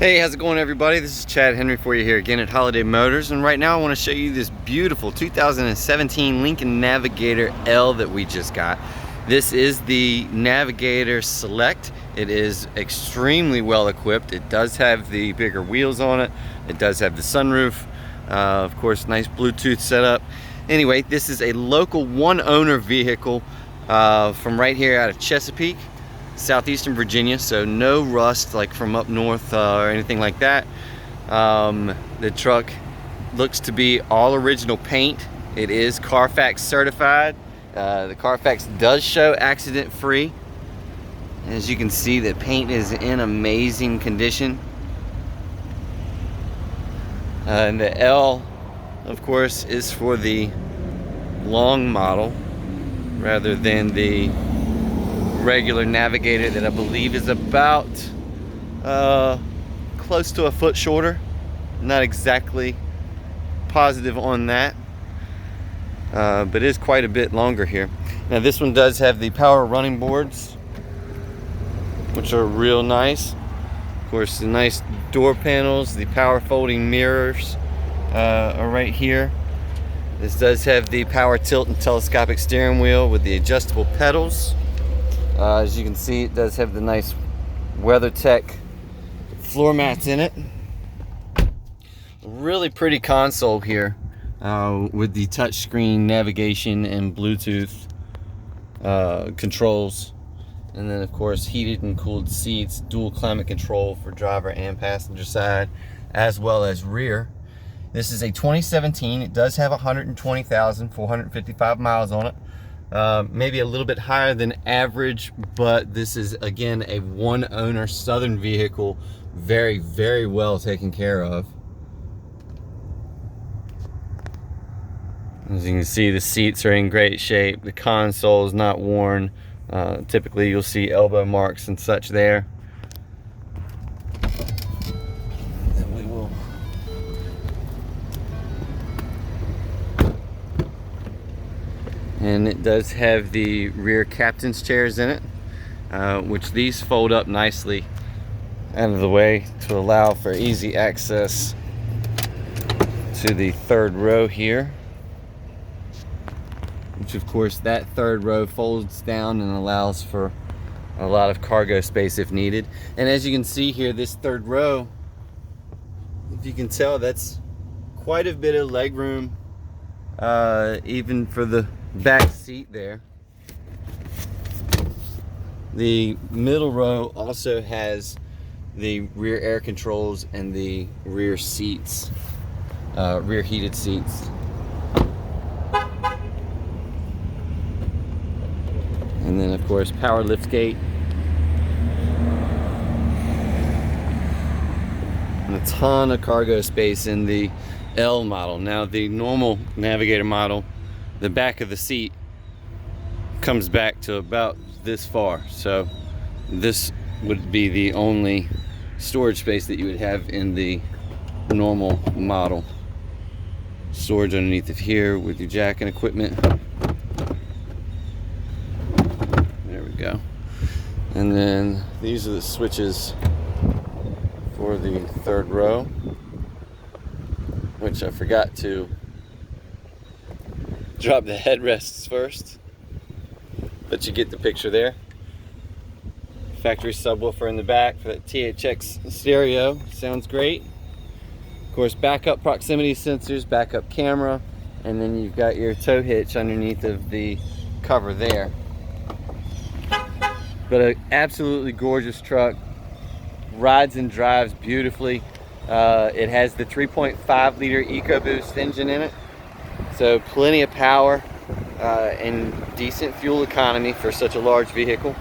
Hey, how's it going, everybody? This is Chad Henry for you here again at Holiday Motors, and right now I want to show you this beautiful 2017 Lincoln Navigator L that we just got. This is the Navigator Select. It is extremely well equipped. It does have the bigger wheels on it. It does have the sunroof. Of course, nice Bluetooth setup. Anyway, this is a local one-owner vehicle from right here out of Chesapeake, southeastern Virginia, so no rust like from up north or anything like that. The truck looks to be all original paint. It is CARFAX certified. The CARFAX does show accident free. As you can see, the paint is in amazing condition. And the L, of course, is for the long model rather than the regular Navigator that I believe is about close to a foot shorter. Not exactly positive on that, but it is quite a bit longer here. Now this one does have the power running boards, which are real nice. Of course, the nice door panels, the power folding mirrors are right here. This does have the power tilt and telescopic steering wheel with the adjustable pedals. As you can see, it does have the nice WeatherTech floor mats in it. Really pretty console here with the touchscreen navigation and Bluetooth controls. And then, of course, heated and cooled seats, dual climate control for driver and passenger side, as well as rear. This is a 2017. It does have 120,455 miles on it. Maybe a little bit higher than average, but this is again a one-owner southern vehicle, very, very well taken care of. As you can see, the seats are in great shape. The console is not worn. Typically you'll see elbow marks and such there. And we will and it does have the rear captain's chairs in it, which these fold up nicely out of the way to allow for easy access to the third row here, which of course that third row folds down and allows for a lot of cargo space if needed. And as you can see here, this third row, if you can tell, that's quite a bit of leg room, even for the back seat there. The middle row also has the rear air controls and the rear seats, rear heated seats. And then, of course, power lift gate. And a ton of cargo space in the L model. Now, the normal Navigator model, the back of the seat comes back to about this far. So this would be the only storage space that you would have in the normal model. Storage underneath of here with your jack and equipment. Go. And then these are the switches for the third row, which I forgot to drop the headrests first, but you get the picture there. Factory subwoofer in the back for that THX stereo, sounds great. Of course, backup proximity sensors, backup camera, and then you've got your tow hitch underneath of the cover there. But an absolutely gorgeous truck, rides and drives beautifully. It has the 3.5 liter EcoBoost engine in it, so plenty of power and decent fuel economy for such a large vehicle.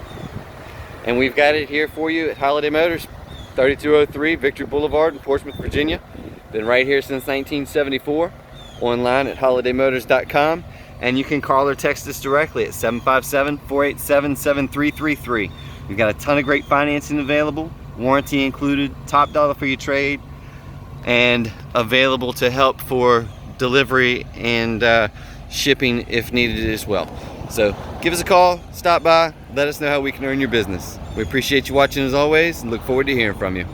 And we've got it here for you at Holiday Motors, 3203 Victory Boulevard in Portsmouth, Virginia. Been right here since 1974. Online at holidaymotors.com. And you can call or text us directly at 757-487-7333. We've got a ton of great financing available, warranty included, top dollar for your trade, and available to help for delivery and shipping if needed as well. So give us a call, stop by, let us know how we can earn your business. We appreciate you watching as always and look forward to hearing from you.